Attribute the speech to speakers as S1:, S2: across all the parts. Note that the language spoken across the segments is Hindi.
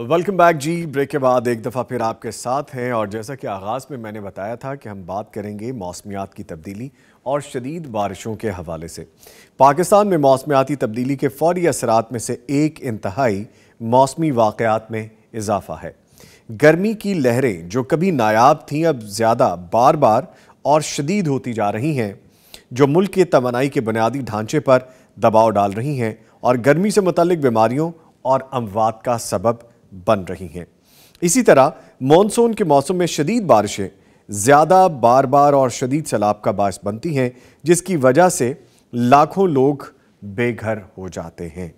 S1: वेलकम बैक जी। ब्रेक के बाद एक दफ़ा फिर आपके साथ हैं और जैसा कि आगाज़ में मैंने बताया था कि हम बात करेंगे मौसमियात की तब्दीली और शदीद बारिशों के हवाले से। पाकिस्तान में मौसमियाती तब्दीली के फौरी असरात में से एक इंतहाई मौसमी वाक़यात में इजाफा है। गर्मी की लहरें जो कभी नायाब थीं अब ज़्यादा बार बार और शदीद होती जा रही हैं, जो मुल्क के तवानाई के बुनियादी ढांचे पर दबाव डाल रही हैं और गर्मी से मुतल्लिक बीमारियों और अमवात का सबब बन रही हैं। इसी तरह मॉनसून के मौसम में शदीद बारिशें ज़्यादा बार बार और शदीद सैलाब का बायस बनती हैं, जिसकी वजह से लाखों लोग बेघर हो जाते हैं।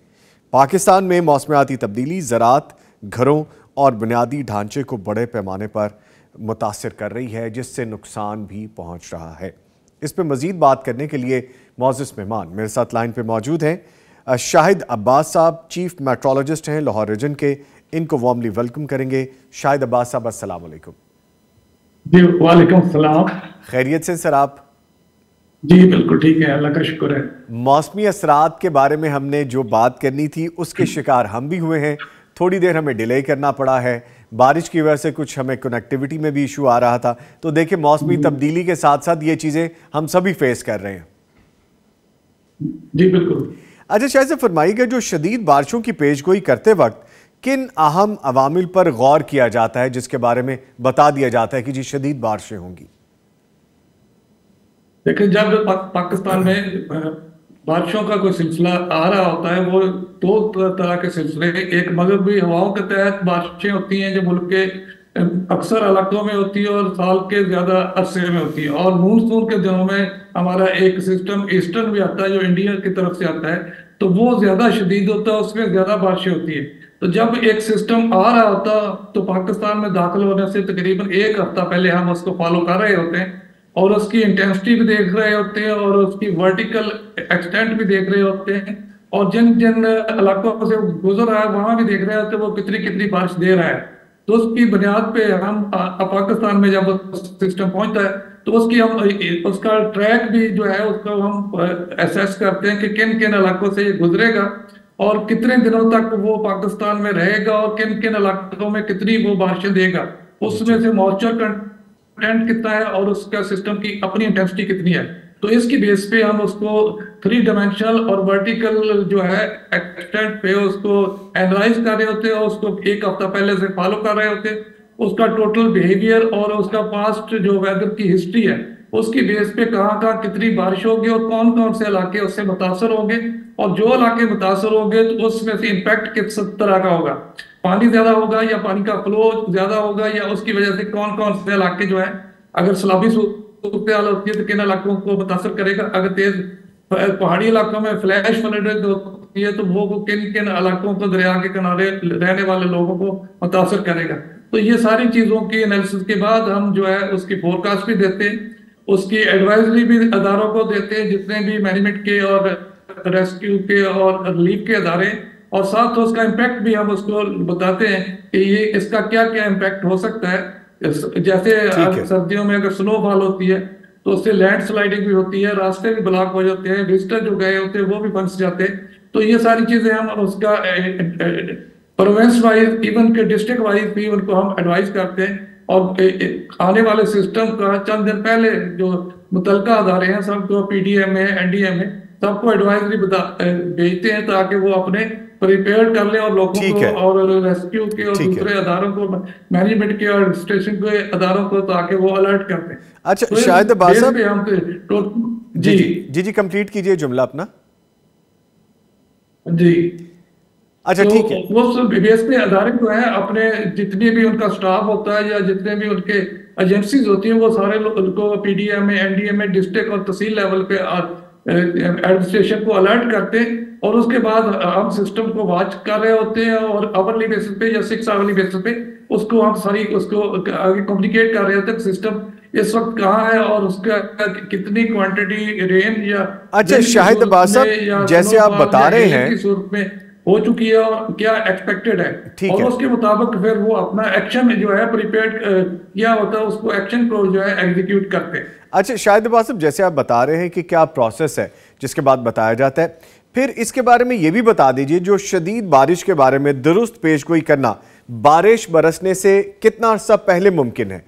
S1: पाकिस्तान में मौसमियाती तब्दीली ज़राअत, घरों और बुनियादी ढांचे को बड़े पैमाने पर मुतासिर कर रही है, जिससे नुकसान भी पहुँच रहा है। इस पर मज़ीद बात करने के लिए मौजूद मेहमान मेरे साथ लाइन पर मौजूद हैं। शाहिद अब्बास साहब चीफ मेट्रोलॉजिस्ट हैं लाहौर रीजन के, इनको वार्मली वेलकम करेंगे। शाहिद अब्बास साहब, अस्सलाम वालेकुम।
S2: जी वालेकुम सलाम।
S1: खैरियत से सर आप?
S2: जी बिल्कुल ठीक है, अल्लाह का शुक्र है।
S1: मौसमी असरात के बारे में हमने जो बात करनी थी उसके शिकार हम भी हुए हैं। थोड़ी देर हमें डिले करना पड़ा है, बारिश की वजह से कुछ हमें कनेक्टिविटी में भी इशू आ रहा था। तो देखिए, मौसमी तब्दीली के साथ साथ ये चीज़ें हम सभी फेस कर रहे हैं।
S2: जी बिल्कुल।
S1: अच्छा शायद से फरमाइएगा, जो शदीद बारिशों की पेशगोई करते वक्त किन अहम अवामिल पर गौर किया जाता है, जिसके बारे में बता दिया जाता है कि जी शदीद बारिशें होंगी?
S2: देखिए, जब पाकिस्तान में बारिशों का कोई सिलसिला आ रहा होता है, वो दो तरह के सिलसिले, एक मगरबी हवाओं के तहत बारिशें होती हैं जो मुल्क के अक्सर इलाकों में होती है और साल के ज्यादा अरसे में होती है, और मानसून के दिनों में हमारा एक सिस्टम ईस्टर्न भी आता है जो इंडिया की तरफ से आता है, तो वो ज्यादा शदीद होता है, उसमें ज्यादा बारिशें होती है। तो जब एक सिस्टम आ रहा होता तो पाकिस्तान में दाखिल होने से तकरीबन एक हफ्ता पहले हम उसको फॉलो कर रहे होते हैं और उसकी इंटेंसिटी भी देख रहे होते हैं और उसकी वर्टिकल एक्सटेंट भी देख रहे होते हैं, और जिन जिन इलाकों से गुजर रहा है वहां भी देख रहे होते हैं वो कितनी कितनी बारिश दे रहा है। तो उसकी बुनियाद पे हम पाकिस्तान में जब सिस्टम पहुंचता है तो उसकी हम उसका ट्रैक भी जो है उसको हम एसेस करते हैं कि किन किन इलाकों से ये गुजरेगा और कितने दिनों तक वो पाकिस्तान में रहेगा और किन किन इलाकों में कितनी वो बारिशें देगा, उसमें से मॉइस्चर कंटेंट कितना है और उसका सिस्टम की अपनी इंटेंसिटी कितनी है। तो इसकी बेस पे हम उसको 3 डायमेंशनल और वर्टिकल जो है एक्सटेंट पे उसको एनालाइज कर रहे होते हैं और उसको एक हफ्ता पहले से फॉलो कर रहे होते हैं। उसका टोटल बिहेवियर और उसका पास्ट जो वेदर की हिस्ट्री है उसकी बेस पे कहाँ कहाँ कितनी बारिश होगी और कौन कौन से इलाके उससे मुतासर होंगे, और जो इलाके मुतासर होंगे तो उसमें से इम्पैक्ट किस तरह का होगा, पानी ज्यादा होगा या पानी का फ्लो ज्यादा होगा, या उसकी वजह से कौन कौन से इलाके जो है अगर सैलाबी सूरत होती है तो किन इलाकों को मुतासर करेगा, अगर तेज पहाड़ी इलाकों में फ्लैश फ्लड होती है तो वो किन किन इलाकों को दरिया के किनारे रहने वाले लोगों को मुतासर करेगा। तो ये सारी चीजों की एनालिसिस के बाद हम जो है उसकी फोरकास्ट भी देते हैं, उसकी एडवाइजरी भी अदारों को देते हैं, जितने भी मैनेजमेंट के और रेस्क्यू के और रिलीफ के अदारे, और साथ उसका इम्पैक्ट भी हम उसको बताते हैं कि ये इसका क्या क्या इम्पैक्ट हो सकता है। जैसे सर्दियों में अगर स्नोफॉल होती है तो उससे लैंड स्लाइडिंग भी होती है, रास्ते भी ब्लॉक हो जाते हैं, विजिटर जो गए होते हैं वो भी फंस जाते हैं। तो ये सारी चीजें हम उसका प्रोविंस वाइज इवन के डिस्ट्रिक्ट वाइज भी उनको हम एडवाइस करते हैं, और आने वाले सिस्टम का चंद दिन पहले जो मुतलका अदारे हैं सबको पीडीएम में एनडीएम में सबको एडवाइजरी भेजते हैं ताकि वो अपने प्रिपेयर कर ले और लोगों को और रेस्क्यू के और दूसरे अदारों को मैनेजमेंट के और स्टेशन के अदारों को ताकि वो अलर्ट कर दें।
S1: अच्छा तो शायद
S2: जी
S1: जी जी कंप्लीट कीजिए जुमला अपना।
S2: जी
S1: अच्छा ठीक है।
S2: वो बेस पे अदारे जो है अपने जितने भी उनका स्टाफ होता है या जितने भी उनके एजेंसीज होती हैं वो सारे उनको पीडीएम में एनडीएम में डिस्ट्रिक्ट और तहसील लेवल पे एडमिनिस्ट्रेशन को अलर्ट करते हैं, और उसके बाद हम सिस्टम को वॉच कर रहे होते हैं और आवरली बेसिस पे या 6 आवरली बेसिस पे उसको हम सारी उसको आगे कम्युनिकेट कर रहे थे सिस्टम इस वक्त कहाँ है और उसका कितनी क्वांटिटी रेन या
S1: अच्छा
S2: विंड की
S1: शाहिद
S2: सूरत
S1: अब्बास
S2: में
S1: साहब,
S2: या
S1: जैसे आप
S2: स्नोफॉल
S1: बता
S2: या
S1: रहे
S2: हेल
S1: हैं,
S2: की सूरत में हो चुकी है और क्या एक्सपेक्टेड है,
S1: ठीक
S2: और
S1: है।
S2: उसके मुताबिक फिर वो अपना एक्शन जो है प्रिपेयर किया होता है, उसको एक्शन को जो है एग्जीक्यूट करते हैं।
S1: अच्छा शाहिद अब्बास साहब, जैसे आप बता रहे हैं कि क्या प्रोसेस है जिसके बाद बताया जाता है, फिर इसके बारे में ये भी बता दीजिए जो शदीद बारिश के बारे में दुरुस्त पेशगोई करना बारिश बरसने से कितना अर्सा पहले मुमकिन है?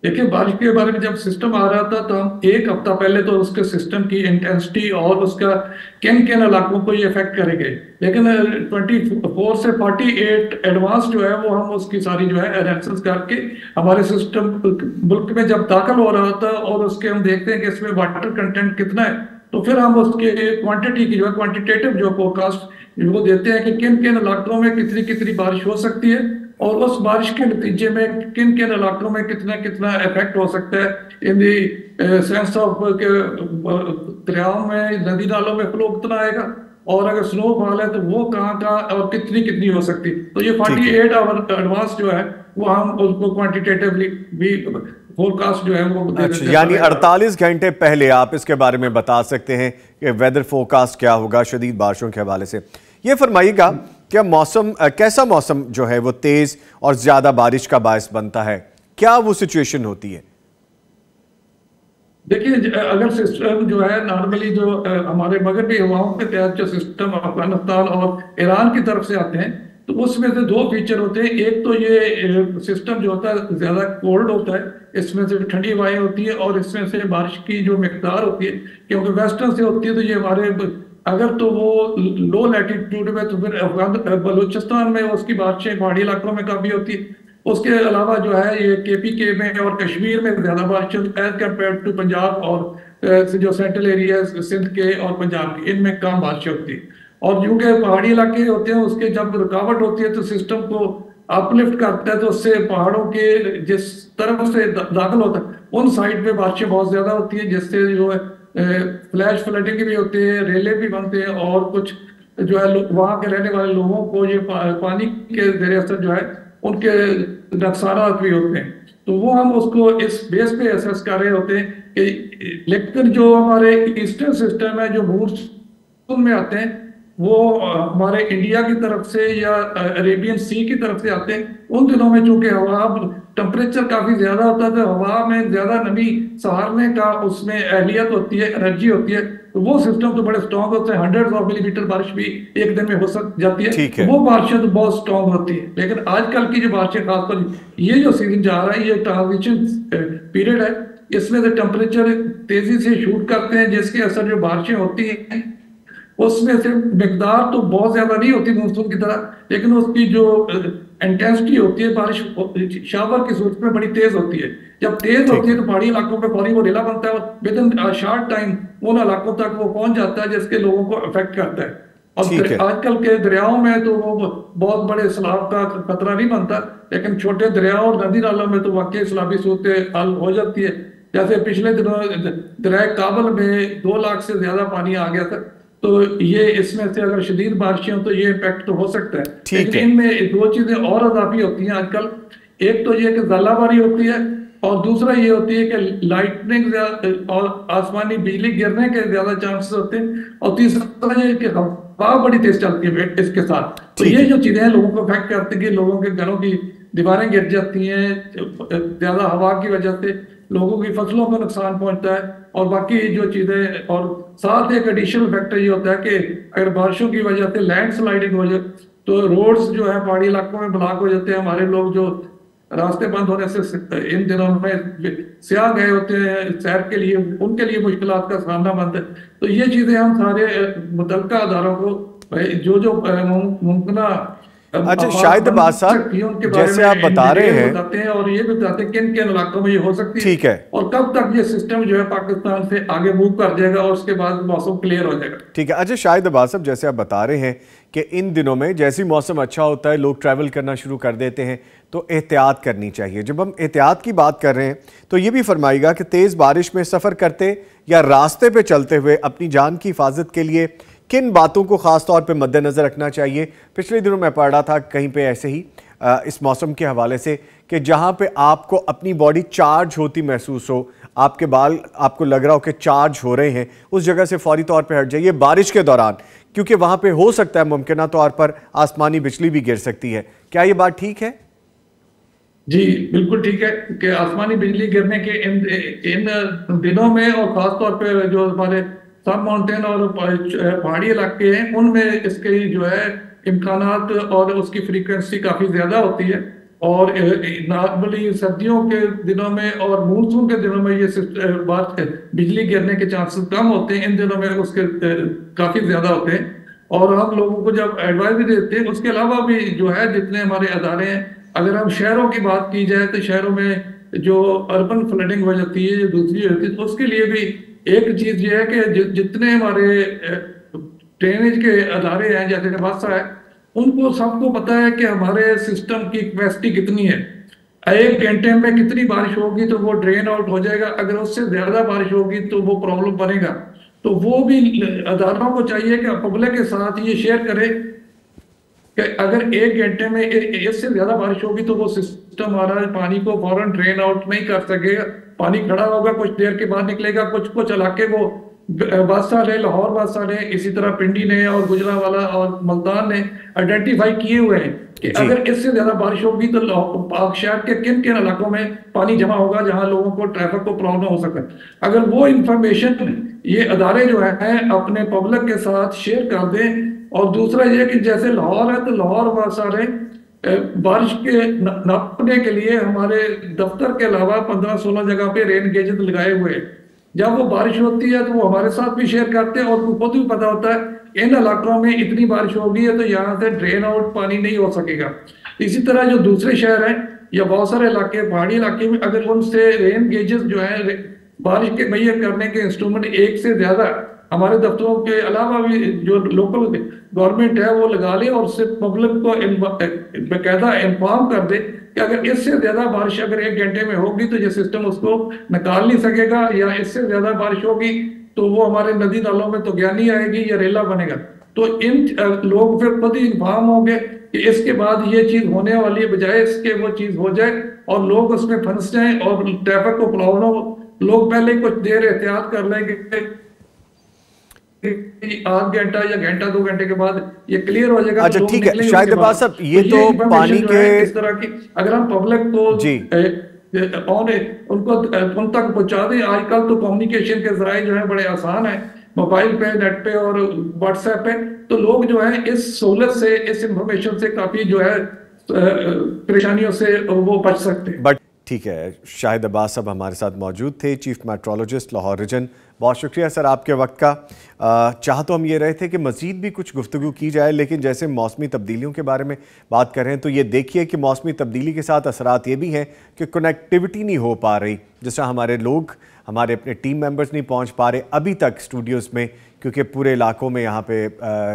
S2: देखिए, बारिश के बारे में जब सिस्टम आ रहा था तो हम एक हफ्ता पहले तो उसके सिस्टम की इंटेंसिटी और उसका किन किन इलाकों को ये इफेक्ट करेंगे, लेकिन 24 से 48 एडवांस जो है वो हम उसकी सारी जो है एनालिसिस करके हमारे सिस्टम मुल्क में जब दाखिल हो रहा था और उसके हम देखते हैं कि इसमें वाटर कंटेंट कितना है, तो फिर हम उसके क्वांटिटी की जो है क्वांटिटेटिव जो फोरकास्ट वो देते हैं कि किन किन इलाकों में कितनी कितनी बारिश हो सकती है और उस बारिश के नतीजे में किन किन इलाकों में कितना कितना इफेक्ट हो सकता है इन दी सेंस ऑफ के दरियाओं में नदी नालों में फ्लो कितना आएगा, और अगर स्नोफॉल है तो वो कहाँ कहाँ और कितनी कितनी हो सकती। तो ये
S1: ठीक है।
S2: 48 आवर एडवांस जो है वो हम उसको क्वांटिटेटिवली भी फोरकास्ट जो है वो दे
S1: अच्छा,
S2: देते हैं
S1: यानी
S2: सारे इलाकों।
S1: 48 घंटे पहले आप इसके बारे में बता सकते हैं कि वेदर फोरकास्ट क्या होगा शदीद बारिशों के हवाले से। ये फरमाइएगा, क्या मौसम कैसा मौसम जो है वो तेज और ज्यादा बारिश का बायस बनता है, क्या वो सिचुएशन होती है?
S2: देखिए, अगर सिस्टम जो है नॉर्मली जो हमारे मगरबी हवाओं के तहत जो सिस्टम अफगानिस्तान और ईरान की तरफ से आते हैं तो उसमें से दो फीचर होते हैं। एक तो ये सिस्टम जो होता है ज्यादा कोल्ड होता है, इसमें से ठंडी हवाएं होती है और इसमें से बारिश की जो मिकदार होती है क्योंकि वेस्टर्न से होती है तो ये हमारे अगर तो वो लो लैटिट्यूड में तो फिर अफगान बलूचिस्तान में उसकी बारिशें पहाड़ी इलाकों में काफी होती है। उसके अलावा जो है ये केपीके में और कश्मीर में ज्यादा बारिश एज कम्पेयर टू पंजाब और जो सेंट्रल एरिया सिंध के और पंजाब के इनमें कम बारिश होती है। और क्योंकि पहाड़ी इलाके होते हैं उसके जब रुकावट होती है तो सिस्टम को अपलिफ्ट करता है तो उससे पहाड़ों के जिस तरफ से दाखिल होता है उन साइड पे बारिशें बहुत ज्यादा होती है, जिससे जो है फ्लैश फ्लडिंग भी होते हैं, रेले भी बनते हैं और कुछ जो है वहां के रहने वाले लोगों को ये पानी के जेर असर जो है उनके नुकसान भी होते हैं। तो वो हम उसको इस बेस पे असेस कर रहे होते हैं कि लेकिन जो हमारे ईस्टर्न सिस्टम है जो मानसून में आते हैं वो हमारे इंडिया की तरफ से या अरेबियन सी की तरफ से आते हैं। उन दिनों में चूंकि हवा टेम्परेचर काफी ज्यादा होता है तो हवा में ज्यादा नमी सहारने का उसमें एहलियत होती है, एनर्जी होती है, तो वो सिस्टम तो बड़े स्ट्रॉन्ग होते हैं। 100 ऑफ मिलीमीटर बारिश भी एक दिन में हो सक जाती है,
S1: ठीक
S2: तो
S1: है।
S2: वो बारिशें तो बहुत स्ट्रॉन्ग होती है। लेकिन आजकल की जो बारिशें खासकर ये जो सीजन जा रहा है ये ट्रांजिशन पीरियड है, इसमें से टेम्परेचर तेजी से शूट करते हैं जिसके असर जो बारिशें होती हैं उसमें से मिकदार तो बहुत ज्यादा नहीं होती मानसून की तरह, लेकिन उसकी जो इंटेंसिटी होती है बारिश शावर की सूरत में बड़ी तेज होती है। जब तेज
S1: ठीक
S2: होती है
S1: है।
S2: तो पहाड़ी इलाकों में पानी वो ढीला बनता है और विद इन शॉर्ट टाइम उन इलाकों तक वो पहुंच जाता है जिसके लोगों को अफेक्ट करता है।
S1: ठीक
S2: और
S1: है।
S2: आजकल के दरियाओं में तो वो बहुत बड़े सैलाब का खतरा नहीं बनता, लेकिन छोटे दरियाओं और नदी नालों में तो वाकई सैलाबी सूरत हाल हो जाती है। जैसे पिछले दिनों दरिया काबल में 2 लाख से ज्यादा पानी आ गया था, तो ये इसमें से अगर शदीद बारिशें हो तो ये इम्पैक्ट तो हो सकता है।
S1: ठीक
S2: लेकिन
S1: है।
S2: इनमें दो चीजें और अजाफी होती हैं आजकल, एक तो ये कि ज़ालाबारी होती है और दूसरा ये होती है कि लाइटनिंग और आसमानी बिजली गिरने के ज्यादा चांसेस होते हैं, और तीसरा ये कि हवा बड़ी तेज चलती है इसके साथ। तो
S1: ठीक
S2: ये
S1: है।
S2: जो चीजें हैं लोगों को अफेक्ट करती है कि लोगों के घरों की दीवारें गिर जाती हैं ज्यादा हवा की वजह से, लोगों की फसलों को नुकसान पहुंचता है और बाकी जो चीजें। और साथ एक एडिशनल फैक्टर ये होता है कि अगर बारिशों की वजह से लैंड स्लाइडिंग हो जाए तो रोड्स जो है पहाड़ी इलाकों में ब्लॉक हो जाते हैं। हमारे लोग जो रास्ते बंद होने से इन दिनों में स्याह गए होते हैं सैर के लिए, उनके लिए मुश्किलात का सामना बनता है। तो ये चीजें हम सारे मुतल्लिका अदारों को जो जो मुमकिन
S1: अच्छा शाहिद अब्बास साहब,
S2: उनके बारे
S1: जैसे
S2: में
S1: आप बता रहे हैं,
S2: बताते हैं और ये भी बताते हैं किन किन इलाकों में ये हो सकती है
S1: ठीक है।
S2: और कब तक ये सिस्टम जो है पाकिस्तान से आगे मूव कर जाएगा और उसके बाद मौसम क्लियर हो जाएगा।
S1: ठीक है। अच्छा शाहिद अब्बास साहब, जैसे आप बता रहे हैं कि इन दिनों में जैसे मौसम अच्छा होता है लोग ट्रैवल करना शुरू कर देते हैं तो एहतियात करनी चाहिए। जब हम एहतियात की बात कर रहे हैं तो ये भी फरमाइएगा कि तेज़ बारिश में सफ़र करते या रास्ते पे चलते हुए अपनी जान की हिफाजत के लिए किन बातों को ख़ास तौर पे मद्देनज़र रखना चाहिए? पिछले दिनों मैं पढ़ रहा था कहीं पे ऐसे ही इस मौसम के हवाले से कि जहाँ पे आपको अपनी बॉडी चार्ज होती महसूस हो, आपके बाल आपको लग रहा हो कि चार्ज हो रहे हैं, उस जगह से फौरी तौर पे हट जाइए बारिश के दौरान, क्योंकि वहाँ पे हो सकता है मुमकिना तौर पर आसमानी बिजली भी गिर सकती है। क्या ये बात ठीक है?
S2: जी बिल्कुल ठीक है कि आसमानी बिजली गिरने के इन दिनों में और खास तौर पे जो हमारे सब माउंटेन और पहाड़ी इलाके हैं उनमें इसके जो है इम्कानात और उसकी फ्रीक्वेंसी काफी ज्यादा होती है। और नॉर्मली सर्दियों के दिनों में और मानसून के दिनों में ये बात बिजली गिरने के चांसेस कम होते हैं, इन दिनों में उसके काफी ज्यादा होते हैं। और हम लोगों को जब एडवाइस भी देते हैं, उसके अलावा भी जो है जितने हमारे अदारे हैं, अगर हम शहरों की बात की जाए तो शहरों में जो अर्बन फ्लडिंग हो जाती है, जो दूसरी होती है, तो उसके लिए भी एक चीज ये है कि जितने हमारे ड्रेनेज के अदारे हैं जैसे वासा है, उनको सबको पता है कि हमारे सिस्टम की कैपेसिटी कितनी है। एक घंटे में कितनी बारिश होगी तो वो ड्रेन आउट हो जाएगा, अगर उससे ज्यादा बारिश होगी तो वो प्रॉब्लम बनेगा। तो वो भी अदारों को चाहिए कि पब्लिक के साथ ये शेयर करे कि अगर एक घंटे में इससे ज्यादा बारिश होगी तो वो सिस्टम हमारा पानी को फौरन ड्रेन आउट नहीं कर सकेगा। पानी खड़ा होगा, कुछ देर के बाद निकलेगा। कुछ कुछ इलाके वो बादशाह ने, लाहौर बादशाह ने, इसी तरह पिंडी ने और गुजरांवाला और मुल्तान ने आइडेंटिफाई किए हुए हैं कि अगर इससे ज्यादा बारिश होगी तो पाक शहर के किन किन इलाकों में पानी जमा होगा जहां लोगों को ट्रैफिक को प्रॉब्लम हो सके। अगर वो इंफॉर्मेशन ये अदारे जो है अपने पब्लिक के साथ शेयर कर दें। और दूसरा ये कि जैसे लाहौर है तो लाहौर बहुत सारे बारिश के नापने के लिए हमारे दफ्तर के अलावा 15-16 जगह पे रेन गेजेस लगाए हुए हैं। जब वो बारिश होती है तो वो हमारे साथ भी शेयर करते हैं और उनको खुद भी पता होता है इन इलाकों में इतनी बारिश होगी है तो यहाँ से ड्रेन आउट पानी नहीं हो सकेगा। इसी तरह जो दूसरे शहर हैं या बहुत सारे इलाके पहाड़ी इलाके में, अगर उनसे रेन गेजेस जो है बारिश के मुहैया करने के इंस्ट्रूमेंट एक से ज्यादा हमारे दफ्तरों के अलावा भी जो लोकल गवर्नमेंट है वो लगा ले और उससे पब्लिक को बाकायदा इन्फॉर्म कर दे कि अगर इससे ज्यादा बारिश अगर एक घंटे में होगी तो ये सिस्टम उसको निकाल नहीं सकेगा, या इससे ज्यादा बारिश होगी तो वो हमारे नदी नालों में तो ज्ञानी आएगी या रेला बनेगा। तो इन लोग फिर खुद ही इन्फॉर्म होंगे कि इसके बाद ये चीज होने वाली है, बजाय इसके वो चीज हो जाए और लोग उसमें फंस जाए और ट्रैफिक को प्रॉब्लम हो। लोग पहले कुछ देर एहतियात कर लेंगे, आध घंटा या घंटा 2 घंटे के बाद ये क्लियर हो जाएगा।
S1: अच्छा ठीक है शाहिद अब्बास साहब, ये तो पानी के
S2: इस तरह की अगर हम पब्लिक को उनको उन तक पहुंचा दें। आजकल तो कम्युनिकेशन के जराए जो है बड़े आसान है, मोबाइल पे, नेट पे और व्हाट्सएप पे, तो लोग जो है इस सहूलत से, इस इंफॉर्मेशन से काफी जो है परेशानियों से वो बच सकते हैं।
S1: बट ठीक है, शाहिद अब्बास साहब हमारे साथ मौजूद थे, चीफ मेट्रोलॉजिस्ट लाहौर रीजन। बहुत शुक्रिया सर आपके वक्त का। चाह तो हम ये रहे थे कि मज़ीद भी कुछ गुफ्तगू की जाए, लेकिन जैसे मौसमी तब्दीलियों के बारे में बात कर रहे हैं तो ये देखिए कि मौसमी तब्दीली के साथ असरात ये भी हैं कि कनेक्टिविटी नहीं हो पा रही। जैसे हमारे लोग, हमारे अपने टीम मेंबर्स नहीं पहुंच पा रहे अभी तक स्टूडियोज़ में, क्योंकि पूरे इलाकों में यहाँ पे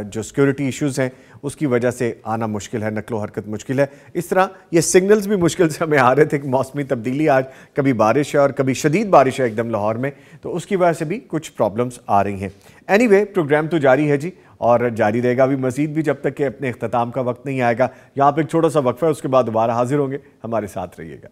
S1: जो सिक्योरिटी इश्यूज़ हैं उसकी वजह से आना मुश्किल है, नकलो हरकत मुश्किल है। इस तरह ये सिग्नल्स भी मुश्किल से हमें आ रहे थे कि मौसमी तब्दीली, आज कभी बारिश है और कभी शदीद बारिश है एकदम लाहौर में, तो उसकी वजह से भी कुछ प्रॉब्लम्स आ रही हैं। एनीवे, प्रोग्राम तो जारी है जी और जारी रहेगा अभी मज़ीद भी, जब तक कि अपने इख्तिताम का वक्त नहीं आएगा। यहाँ पर एक छोटा सा वक्फा है, उसके बाद दोबारा हाजिर होंगे। हमारे साथ रहिएगा।